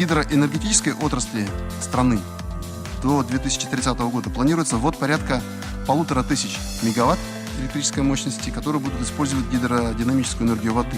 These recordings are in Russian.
гидроэнергетической отрасли страны до 2030 года планируется ввод порядка 1500 мегаватт электрической мощности, которые будут использовать гидродинамическую энергию воды.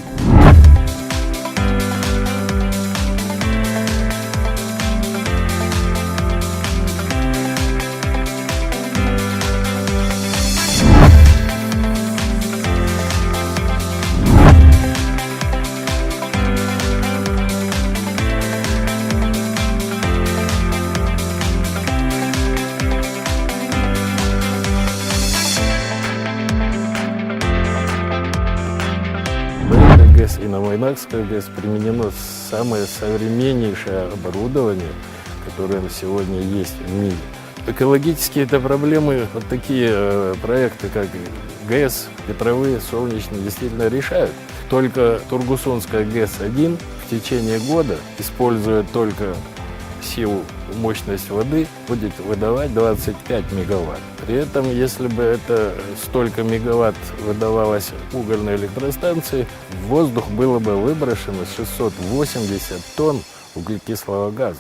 ГЭС и на Майнакской ГЭС применено самое современнейшее оборудование, которое на сегодня есть в мире. Экологические это проблемы, вот такие проекты, как ГЭС, ветровые, солнечные, действительно решают. Только Тургусунская ГЭС-1 в течение года, используя только силу, мощность воды, будет выдавать 25 мегаватт. При этом, если бы это столько мегаватт выдавалось угольной электростанции, в воздух было бы выброшено 680 тонн углекислого газа.